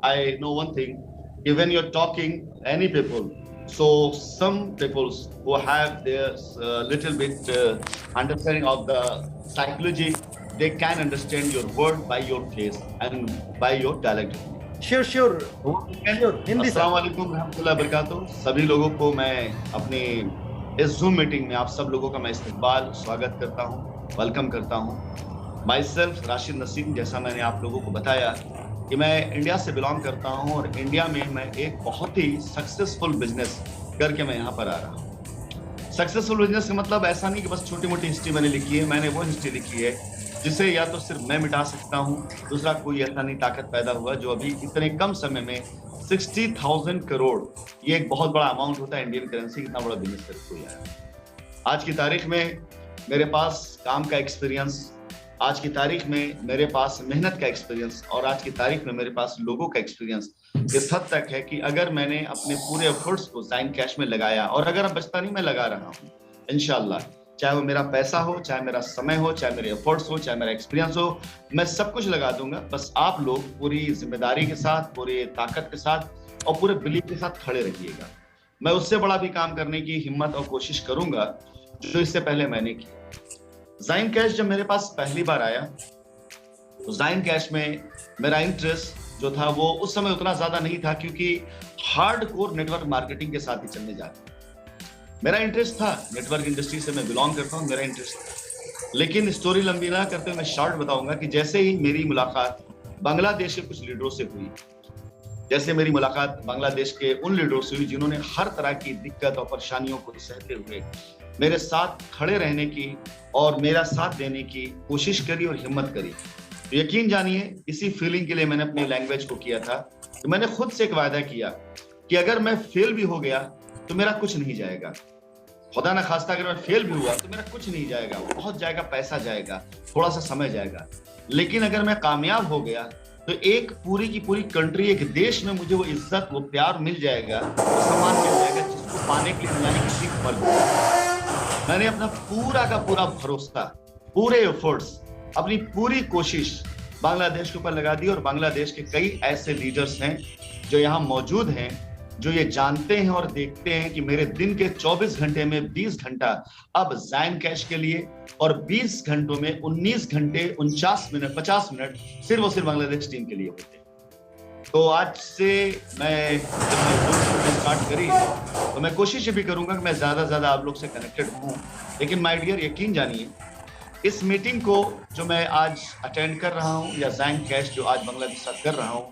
I know one thing, when you're talking any people, so some people who have their little bit understanding of the psychology, they can understand your word by your face and by your dialect only. Sure sure sure Hindi sir. अस्सलाम वालेकुम रहमतुल्लाह बरकातुहू। सभी लोगों को मैं अपनी इस zoom meeting में आप सब लोगों का मैं इस्तकबाल स्वागत करता हूं, वेलकम करता हूं। माई सेल्फ राशिद नसीम, जैसा मैंने आप लोगों को बताया कि मैं इंडिया से बिलोंग करता हूं और इंडिया में मैं एक बहुत ही सक्सेसफुल बिजनेस करके मैं यहाँ पर आ रहा हूँ। सक्सेसफुल बिजनेस का मतलब ऐसा नहीं कि बस छोटी मोटी हिस्ट्री मैंने लिखी है, मैंने वो हिस्ट्री लिखी है जिसे या तो सिर्फ मैं मिटा सकता हूं, दूसरा कोई ऐसा नहीं ताकत पैदा हुआ जो अभी इतने कम समय में 60,000 करोड़, ये एक बहुत बड़ा अमाउंट होता है इंडियन करेंसी, इतना बड़ा बिजनेस करके हुआ है। आज की तारीख में मेरे पास काम का एक्सपीरियंस, आज की तारीख में मेरे पास मेहनत का एक्सपीरियंस और आज की तारीख में मेरे पास लोगों का एक्सपीरियंस इस हद तक है कि अगर मैंने अपने पूरे एफर्ट्स को ज़ाइन कैश में लगाया और अगर अब बचता नहीं मैं लगा रहा हूँ इंशाल्लाह, चाहे वो मेरा पैसा हो, चाहे मेरा समय हो, चाहे मेरे एफर्ट्स हो, चाहे मेरा एक्सपीरियंस हो, मैं सब कुछ लगा दूंगा। बस आप लोग पूरी जिम्मेदारी के साथ, पूरी ताकत के साथ और पूरे बिलीफ के साथ खड़े रहिएगा। मैं उससे बड़ा भी काम करने की हिम्मत और कोशिश करूंगा जो इससे पहले मैंने किया। ज़ाइन कैश जब मेरे पास पहली बार आया तो ज़ाइन कैश में मेरा इंटरेस्ट जो था वो उस समय उतना ज्यादा नहीं था क्योंकि हार्डकोर नेटवर्क मार्केटिंग के साथ ही चलने जाते। मेरा इंटरेस्ट था, नेटवर्क इंडस्ट्री से मैं बिलोंग करता हूँ, मेरा इंटरेस्ट था। लेकिन स्टोरी लंबी ना करते हुए मैं शॉर्ट बताऊंगा कि जैसे ही मेरी मुलाकात बांग्लादेश के कुछ लीडरों से हुई, जैसे मेरी मुलाकात बांग्लादेश के उन लीडरों से हुई जिन्होंने हर तरह की दिक्कत और परेशानियों को सहते हुए मेरे साथ खड़े रहने की और मेरा साथ देने की कोशिश करी और हिम्मत करी, तो यकीन जानिए इसी फीलिंग के लिए मैंने अपनी लैंग्वेज को किया था। तो मैंने खुद से एक वायदा किया कि अगर मैं फेल भी हो गया तो मेरा कुछ नहीं जाएगा, खुदा ना खास्ता अगर मैं फेल भी हुआ तो मेरा कुछ नहीं जाएगा, बहुत जाएगा, पैसा जाएगा, थोड़ा सा समय जाएगा, लेकिन अगर मैं कामयाब हो गया तो एक पूरी की पूरी कंट्री, एक देश में मुझे वो इज्जत, वो प्यार मिल जाएगा, वो सम्मान मिल जाएगा जिसको पाने के लिए दुनिया की किसी फल। मैंने अपना पूरा का पूरा भरोसा, पूरे एफर्ट्स, अपनी पूरी कोशिश बांग्लादेश के ऊपर लगा दी और बांग्लादेश के कई ऐसे लीडर्स हैं जो यहाँ मौजूद हैं जो ये जानते हैं और देखते हैं कि मेरे दिन के 24 घंटे में 20 घंटा अब ज़ाइन कैश के लिए और 20 घंटों में 19 घंटे 49 मिनट 50 मिनट सिर्फ और सिर्फ बांग्लादेश टीम के लिए होते हैं। तो आज से मैं स्टार्ट करी तो मैं कोशिश भी करूंगा कि मैं ज्यादा आप लोग से कनेक्टेड हूँ। लेकिन माय डियर यकीन जानिए इस मीटिंग को जो मैं आज अटेंड कर रहा हूँ या ज़ाइन कैश जो आज बांग्लादेश के साथ कर रहा हूँ,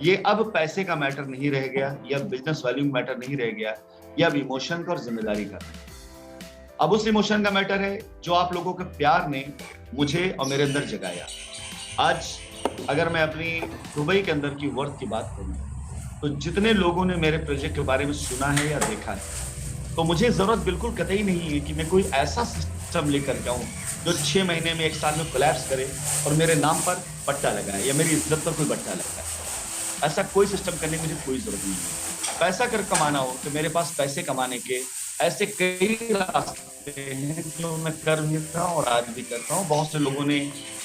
ये अब पैसे का मैटर नहीं रह गया, या बिजनेस वैल्यू मैटर नहीं रह गया, या अब इमोशन का और जिम्मेदारी का। अब उस इमोशन का मैटर है जो आप लोगों के प्यार ने मुझे और मेरे अंदर जगाया। आज अगर मैं अपनी दुबई के अंदर की वर्थ की बात करूं तो जितने लोगों ने मेरे प्रोजेक्ट के बारे में सुना है या देखा है, तो मुझे जरूरत बिल्कुल कतई नहीं है कि मैं कोई ऐसा सिस्टम लेकर जाऊं जो 6 महीने में 1 साल में कोलैप्स करे और मेरे नाम पर पट्टा लगाए या मेरी इज्जत पर कोई पट्टा लगाए। ऐसा कोई सिस्टम करने की मुझे कोई जरूरत नहीं है। पैसा कर कमाना हो तो मेरे पास पैसे कमाने के ऐसे कई रास्ते हैं जो मैं कर भी रहा हूँ और आज भी करता हूँ। बहुत से लोगों ने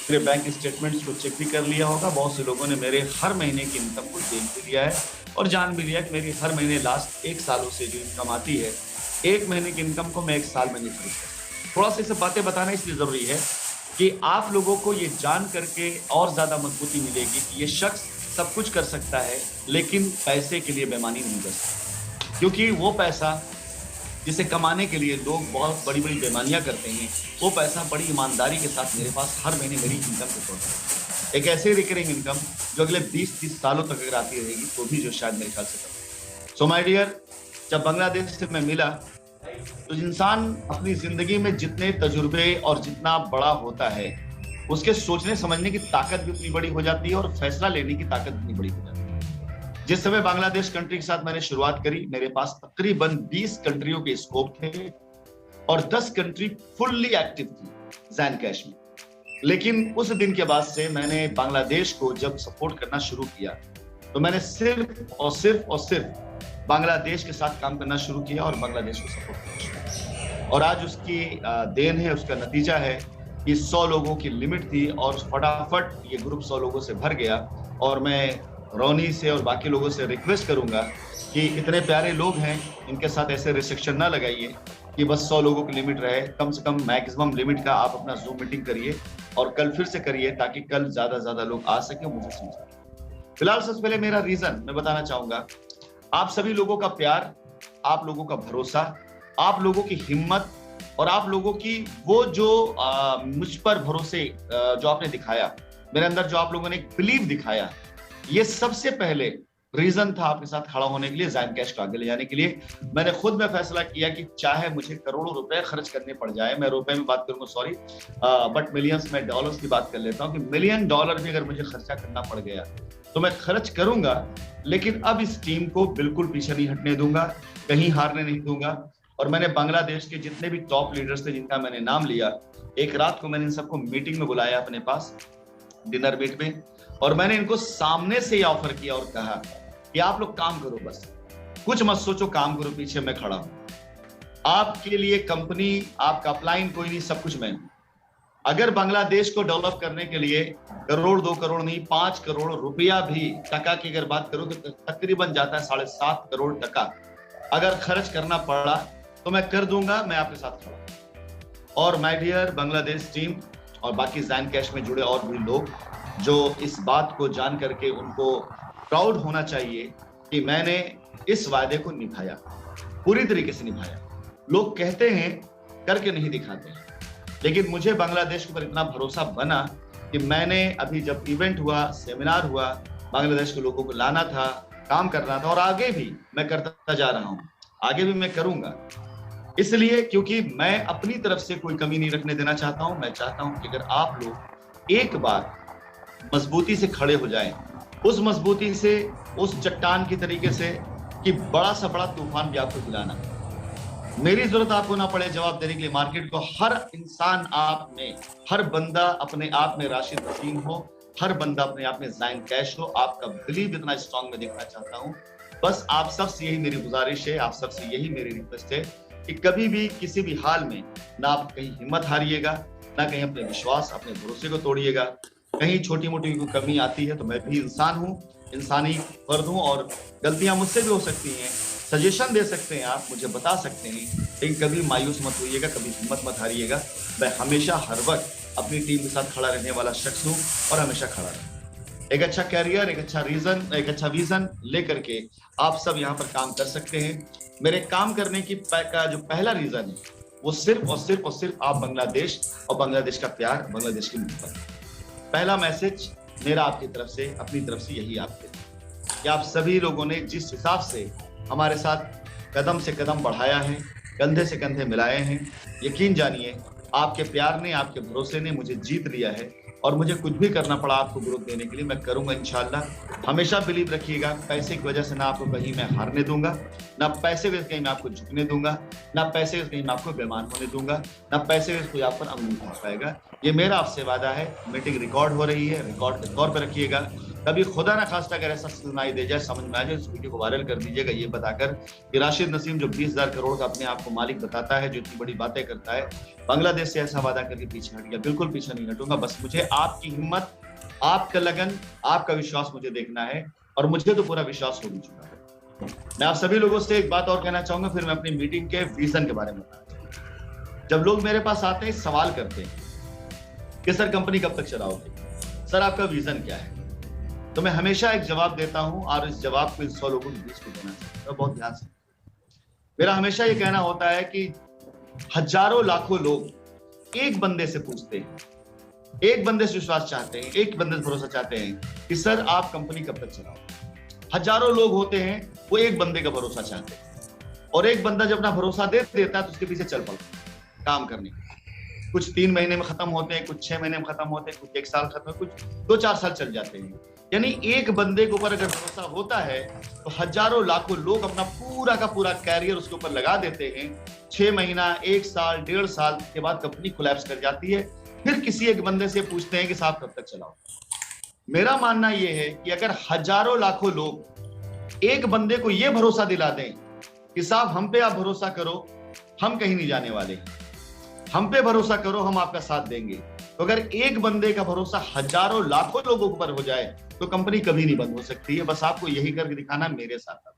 मेरे बैंक स्टेटमेंट्स को चेक भी कर लिया होगा, बहुत से लोगों ने मेरे हर महीने की इनकम को देख भी लिया है और जान भी लिया कि मेरी हर महीने लास्ट 1 सालों से जो इनकम आती है, 1 महीने की इनकम को मैं 1 साल में नहीं खरीद सकता। थोड़ा सा ये सब बातें बताना इसलिए जरूरी है कि आप लोगों को ये जान करके और ज्यादा मजबूती मिलेगी कि ये शख्स सब कुछ कर सकता है लेकिन पैसे के लिए बेईमानी नहीं कर सकता, क्योंकि वो पैसा जिसे कमाने के लिए लोग बहुत बड़ी बड़ी बेईमानियां करते हैं, वो पैसा बड़ी ईमानदारी के साथ मेरे पास हर महीने मेरी इनकम से पहुंचता है। एक ऐसी रिकरिंग इनकम जो अगले 20-30 सालों तक अगर आती रहेगी तो भी जो शायद मेरे ख्याल से कम। सो माय डियर, जब बांग्लादेश से मैं मिला तो इंसान अपनी जिंदगी में जितने तजुर्बे और जितना बड़ा होता है उसके सोचने समझने की ताकत भी उतनी बड़ी हो जाती है और फैसला लेने की ताकत उतनी बड़ी हो जाती है। जिस समय बांग्लादेश कंट्री के साथ मैंने शुरुआत करी, मेरे पास तकरीबन 20 कंट्रियों के स्कोप थे और 10 कंट्री फुल्ली एक्टिव थी ज़ाइन कैश में। लेकिन उस दिन के बाद से मैंने बांग्लादेश को जब सपोर्ट करना शुरू किया तो मैंने सिर्फ बांग्लादेश के साथ काम करना शुरू किया और बांग्लादेश को सपोर्ट करना शुरू किया। और आज उसकी देन है, उसका नतीजा है कि 100 लोगों की लिमिट थी और फटाफट ये ग्रुप 100 लोगों से भर गया और मैं रोनी से और बाकी लोगों से रिक्वेस्ट करूंगा कि इतने प्यारे लोग हैं, इनके साथ ऐसे रिस्ट्रिक्शन ना लगाइए कि बस 100 लोगों की लिमिट रहे। कम से कम मैक्सिमम लिमिट का आप अपना जूम मीटिंग करिए और कल फिर से करिए, ताकि कल ज्यादा लोग आ सके और मुझे सुन सके। फिलहाल सबसे पहले मेरा रीजन मैं बताना चाहूंगा। आप सभी लोगों का प्यार, आप लोगों का भरोसा, आप लोगों की हिम्मत और आप लोगों की वो जो मुझ पर भरोसे जो आपने दिखाया, मेरे अंदर जो आप लोगों ने एक बिलीव दिखाया, ये सबसे पहले रीजन था आपके साथ खड़ा होने के लिए, ज़ायनकैश को आगे ले जाने के लिए। मैंने खुद में फैसला किया कि चाहे मुझे करोड़ों रुपए खर्च करने पड़ जाए, मैं रुपए में बात करूंगा सॉरी, बट मिलियंस में डॉलर्स की बात कर लेता हूं कि $1 मिलियन भी अगर मुझे खर्चा करना पड़ गया तो मैं खर्च करूंगा। लेकिन अब इस टीम को बिल्कुल पीछे नहीं हटने दूंगा, कहीं हारने नहीं दूंगा। और मैंने बांग्लादेश के जितने भी टॉप लीडर्स थे जिनका मैंने नाम लिया, एक रात को मैंने इन सबको मीटिंग में बुलाया अपने पास, डिनर मीट में, और मैंने इनको सामने से ही ऑफर किया और कहा कि आप लोग काम करो, बस कुछ मत सोचो, काम करो, पीछे मैं खड़ा हूं। आपके लिए कंपनी, आपका अपलाइन कोई नहीं, सब कुछ मैं। अगर बांग्लादेश को डेवलप करने के लिए करोड़ 2 करोड़ नहीं, 5 करोड़ रुपया भी, टका की अगर बात करूं तो तकरीबन जाता है 7.5 करोड़ टका, अगर खर्च करना पड़ा तो मैं कर दूंगा, मैं आपके साथ खड़ा। और माय डियर बांग्लादेश टीम और बाकी ज़ायनकैश में जुड़े और भी लोग, जो इस बात को जान करके उनको प्राउड होना चाहिए कि मैंने इस वायदे को निभाया, पूरी तरीके से निभाया। लोग कहते हैं, करके नहीं दिखाते हैं, लेकिन मुझे बांग्लादेश के ऊपर इतना भरोसा बना कि मैंने अभी जब इवेंट हुआ, सेमिनार हुआ, बांग्लादेश के लोगों को लाना था, काम करना था, और आगे भी मैं करता जा रहा हूं, आगे भी मैं करूंगा। इसलिए क्योंकि मैं अपनी तरफ से कोई कमी नहीं रखने देना चाहता हूं। मैं चाहता हूं कि अगर आप लोग एक बार मजबूती से खड़े हो जाएं, उस मजबूती से, उस चट्टान की तरीके से कि बड़ा सा बड़ा तूफान भी आपको दिलाना, मेरी जरूरत आपको ना पड़े जवाब देने के लिए। मार्केट को हर इंसान आप में, हर बंदा अपने आप में राशिद नसीम हो, हर बंदा अपने आप में ज़ायनकैश हो। आपका बिलीव इतना स्ट्रांग में देखना चाहता हूं। बस आप सबसे यही मेरी गुजारिश है, आप सबसे यही मेरी रिक्वेस्ट है कि कभी भी किसी भी हाल में ना आप कहीं हिम्मत हारिएगा, ना कहीं अपने विश्वास, अपने भरोसे को तोड़िएगा। कहीं छोटी मोटी कोई कमी आती है तो मैं भी इंसान हूँ, इंसानी फर्द हूँ, और गलतियां मुझसे भी हो सकती हैं। सजेशन दे सकते हैं, आप मुझे बता सकते हैं, लेकिन कभी मायूस मत होइएगा, कभी हिम्मत मत हारिएगा। मैं हमेशा हर वक्त अपनी टीम के साथ खड़ा रहने वाला शख्स हूँ और हमेशा खड़ा रहूँ। एक अच्छा कैरियर, एक अच्छा रीजन, एक अच्छा विजन लेकर के आप सब यहाँ पर काम कर सकते हैं। मेरे काम करने की का जो पहला रीजन है वो सिर्फ और सिर्फ आप बांग्लादेश और बांग्लादेश का प्यार, बांग्लादेश की मोहब्बत। पहला मैसेज मेरा आपकी तरफ से, अपनी तरफ से यही आपके कि आप सभी लोगों ने जिस हिसाब से हमारे साथ कदम से कदम बढ़ाया है, कंधे से कंधे मिलाए हैं, यकीन जानिए आपके प्यार ने, आपके भरोसे ने मुझे जीत लिया है। और मुझे कुछ भी करना पड़ा आपको ग्रोथ देने के लिए, मैं करूंगा इंशाल्लाह। हमेशा बिलीव रखिएगा, पैसे की वजह से ना आपको कहीं मैं हारने दूंगा, ना पैसे की वजह से कहीं मैं आपको झुकने दूंगा, ना पैसे की वजह से कहीं मैं आपको बेईमान होने दूंगा, ना पैसे की वजह से कोई आप पर अंगुली उठा पाएगा। ये मेरा आपसे वादा है। मीटिंग रिकॉर्ड हो रही है, रिकॉर्ड के तौर पर रखिएगा। कभी खुदा ना खास्ता अगर ऐसा सुनाई दे जाए, समझ में आ जाए, इस वीडियो को वायरल कर दीजिएगा, ये बताकर कि राशिद नसीम जो 20,000 करोड़ का अपने आप को मालिक बताता है, जो इतनी बड़ी बातें करता है, बांग्लादेश से ऐसा वादा करके पीछे हट गया। बिल्कुल पीछे नहीं हटूंगा। बस मुझे आपकी हिम्मत, आपका लगन, आपका विश्वास मुझे देखना है, और मुझे तो पूरा विश्वास हो भी चुका है। मैं आप सभी लोगों से एक बात और कहना चाहूंगा, फिर मैं अपनी मीटिंग के विजन के बारे में बताना चाहूंगा। जब लोग मेरे पास आते हैं, सवाल करते हैं कि सर कंपनी कब तक चलाओगे, सर आपका विजन क्या है, तो मैं हमेशा एक जवाब देता हूं, और इस जवाब को इन 100 लोगों के बीच में देना चाहता हूं। बहुत ध्यान से, मेरा हमेशा ये कहना होता है कि हजारों लाखों लोग एक बंदे से पूछते हैं, एक बंदे से विश्वास चाहते हैं, एक बंदे से भरोसा चाहते हैं कि सर आप कंपनी कब तक चलाओगे। हजारों लोग होते हैं, वो एक बंदे का भरोसा चाहते हैं, और एक बंदा जब अपना भरोसा दे देता है तो उसके पीछे चल पड़ता है काम करने। कुछ 3 महीने में खत्म होते हैं, कुछ 6 महीने में खत्म होते हैं, कुछ 1 साल खत्म, कुछ 2-4 साल चल जाते हैं। यानी एक बंदे के ऊपर अगर भरोसा होता है तो हजारों लाखों लोग अपना पूरा का पूरा कैरियर उसके ऊपर लगा देते हैं। 6 महीना, 1 साल, 1.5 साल के बाद कंपनी कोलैप्स कर जाती है। फिर किसी एक बंदे से पूछते हैं कि साहब कब तक चलाओ। मेरा मानना यह है कि अगर हजारों लाखों लोग एक बंदे को यह भरोसा दिला दें कि साहब हम पे आप भरोसा करो, हम कहीं नहीं जाने वाले, हम पे भरोसा करो, हम आपका साथ देंगे, तो अगर एक बंदे का भरोसा हजारों लाखों लोगों पर हो जाए तो कंपनी कभी नहीं बंद हो सकती है। बस आपको यही करके दिखाना मेरे साथ।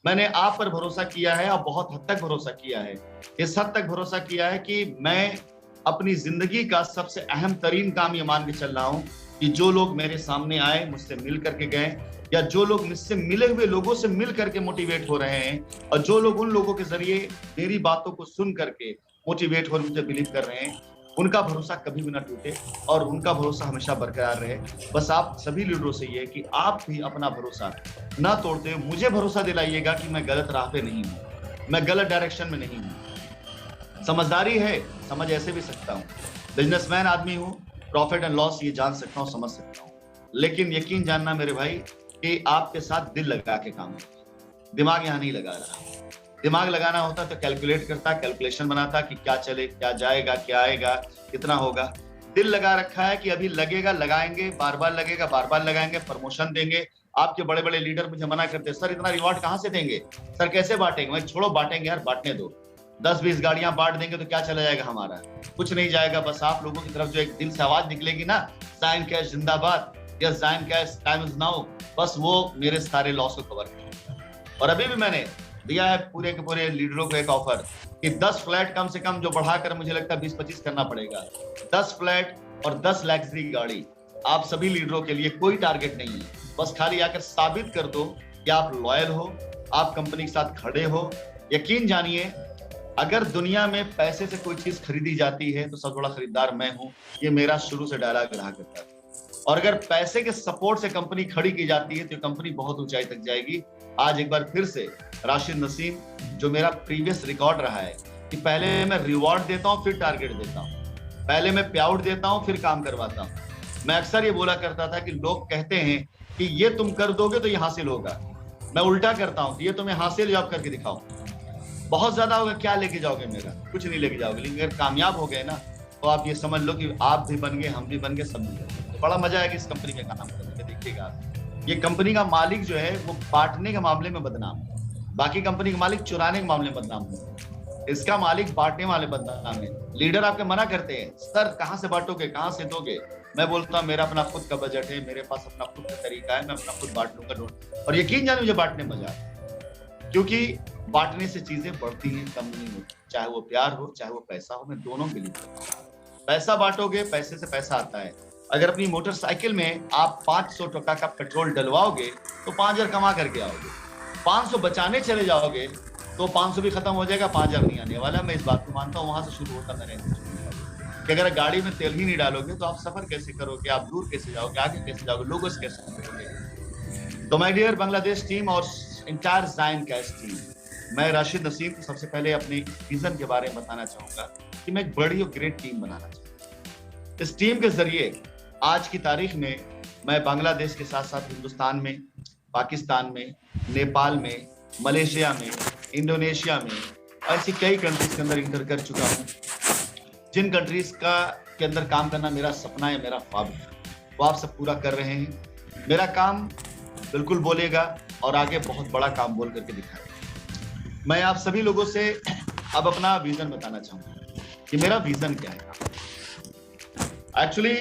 मैंने आप पर भरोसा किया है और बहुत हद तक भरोसा किया है। इस हद तक भरोसा किया है कि मैं अपनी जिंदगी का सबसे अहम तरीन काम ये मान के चल रहा हूँ कि जो लोग मेरे सामने आए, मुझसे मिल करके गए, या जो लोग मुझसे मिले हुए लोगों से मिल करके मोटिवेट हो रहे हैं, और जो लोग उन लोगों के जरिए मेरी बातों को सुन करके मोटिवेट हो मुझे बिलीव कर रहे हैं, उनका भरोसा कभी भी ना टूटे और उनका भरोसा हमेशा बरकरार रहे। बस आप सभी लीडरों से ये कि आप भी अपना भरोसा ना तोड़ते हुए मुझे भरोसा दिलाइएगा कि मैं गलत राह पे नहीं हूँ, मैं गलत डायरेक्शन में नहीं हूँ। समझदारी है, समझ ऐसे भी सकता हूँ, बिजनेसमैन आदमी हूँ, प्रॉफिट एंड लॉस ये जान सकता हूँ, समझ सकता हूँ, लेकिन यकीन जानना मेरे भाई कि आपके साथ दिल लगा के काम करता, दिमाग यहाँ नहीं लगा रहा। दिमाग लगाना होता तो कैलकुलेट करता, कैलकुलेशन बनाता कि क्या चले, क्या जाएगा, क्या आएगा, कितना होगा। दिल लगा रखा है कि अभी लगेगा, लगाएंगे, बार बार लगेगा, बार बार लगाएंगे, प्रमोशन देंगे। आपके बड़े बड़े लीडर मुझे मना करते, सर इतना रिवॉर्ड कहाँ से देंगे, सर कैसे बांटेंगे। मैं छोड़ो, बांटेंगे यार, बांटने दो। 10-20 गाड़ियां बांट देंगे तो क्या चला जाएगा हमारा, कुछ नहीं जाएगा। बस आप लोगों की तरफ जो एक दिल से आवाज निकलेगी ना, ज़ायम कैश जिंदाबाद या ज़ायम कैश टाइम इज नाउ, बस वो मेरे सारे लॉस को कवर करेगा। और अभी भी मैंने दिया है पूरे के पूरे लीडरों को एक ऑफर कि 10 फ्लैट कम से कम जो बढ़ाकर मुझे लगता है 20-25 करना पड़ेगा, 10 फ्लैट और 10 लग्जरी गाड़ी आप सभी लीडरों के लिए। कोई टारगेट नहीं है, बस खाली आकर साबित कर दो कि आप लॉयल हो, आप कंपनी के साथ खड़े हो। यकीन जानिए, अगर दुनिया में पैसे से कोई चीज खरीदी जाती है तो सबसे बड़ा खरीदार मैं हूं। ये मेरा शुरू से डायलॉग रहा करता है। और अगर पैसे के सपोर्ट से कंपनी खड़ी की जाती है तो कंपनी बहुत ऊंचाई तक जाएगी। आज एक बार फिर से राशिद नसीम, जो मेरा प्रीवियस रिकॉर्ड रहा है कि पहले मैं रिवॉर्ड देता हूं फिर टारगेट देता हूं, पहले मैं पे आउट देता हूं फिर काम करवाता हूं। मैं अक्सर ये बोला करता था कि लोग कहते हैं कि ये तुम कर दोगे तो ये हासिल होगा, मैं उल्टा करता हूं कि ये तुम्हें हासिल जॉब करके दिखाओ। बहुत ज्यादा होगा, क्या लेके जाओगे मेरा, कुछ नहीं लेके जाओगे। लेकिन अगर कामयाब हो गए ना तो आप ये समझ लो कि आप भी बन गए, हम भी बन गए, सब मिल गए। तो बड़ा मजा आएगा इस कंपनी के काम करने में। देखिएगा, ये कंपनी का मालिक जो है वो बांटने के मामले में बदनाम है, बाकी कंपनी के मालिक चुराने के मामले में बदनाम है, इसका मालिक बांटने वाले बदनाम है। लीडर आपके मना करते हैं, सर कहाँ से बांटोगे, कहाँ से दोगे। मैं बोलता हूँ मेरा अपना खुद का बजट है, मेरे पास अपना खुद का तरीका है, मैं अपना खुद बांट लूंगा। और यकीन जाने मुझे बांटने में मजा आता है, क्योंकि बांटने से चीजें बढ़ती हैं, कम नहीं होती। चाहे वो प्यार हो, चाहे वो पैसा हो, मैं दोनों बिलीव करता हूँ। पैसा बांटोगे, पैसे से पैसा आता है। अगर अपनी मोटरसाइकिल में आप 500 टका का पेट्रोल डलवाओगे तो 5000 कमा करके आओगे। 500 बचाने चले जाओगे तो 500 भी खत्म हो जाएगा, 5000 नहीं आने वाला। मैं इस बात को मानता हूँ। वहां से शुरू होता मेरा कि अगर गाड़ी में तेल ही नहीं डालोगे तो आप सफर कैसे करोगे, आप दूर कैसे जाओगे, आगे कैसे जाओगे, लोगों से कैसे मिलोगे। तो माय डियर बांग्लादेश टीम और इंटायर ज़ायम कैश टीम, मैं राशिद नसीम को सबसे पहले अपने विजन के बारे में बताना चाहूंगा कि मैं एक बड़ी और ग्रेट टीम बनाना चाहता हूँ। इस टीम के जरिए आज की तारीख में मैं बांग्लादेश के साथ साथ हिंदुस्तान में, पाकिस्तान में, नेपाल में, मलेशिया में, इंडोनेशिया में, ऐसी कई कंट्रीज के अंदर इंटर कर चुका हूँ। जिन कंट्रीज के अंदर काम करना मेरा सपना है, मेरा ख्वाब है, वो आप सब पूरा कर रहे हैं। मेरा काम बिल्कुल बोलेगा और आगे बहुत बड़ा काम बोल करके दिखाएगा। मैं आप सभी लोगों से अब अपना विजन बताना चाहूंगा कि मेरा विजन क्या है। एक्चुअली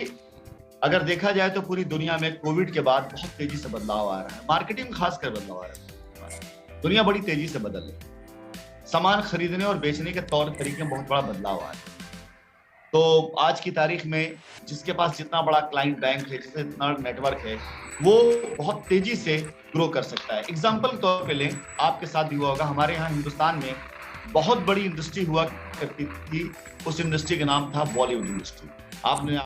अगर देखा जाए तो पूरी दुनिया में कोविड के बाद बहुत तेजी से बदलाव आ रहा है, मार्केटिंग में खासकर बदलाव आ रहा है। दुनिया बड़ी तेजी से बदल रही है, सामान खरीदने और बेचने के तौर तरीके में बहुत बड़ा बदलाव आ रहा है। तो आज की तारीख में जिसके पास जितना बड़ा क्लाइंट बैंक है, जिससे इतना नेटवर्क है, वो बहुत तेजी से ग्रो कर सकता है। एग्जाम्पल के तौर पे लें, आपके साथ भी हुआ होगा, हमारे यहाँ हिंदुस्तान में बहुत बड़ी इंडस्ट्री हुआ करती थी। उस इंडस्ट्री का नाम था बॉलीवुड इंडस्ट्री। आपने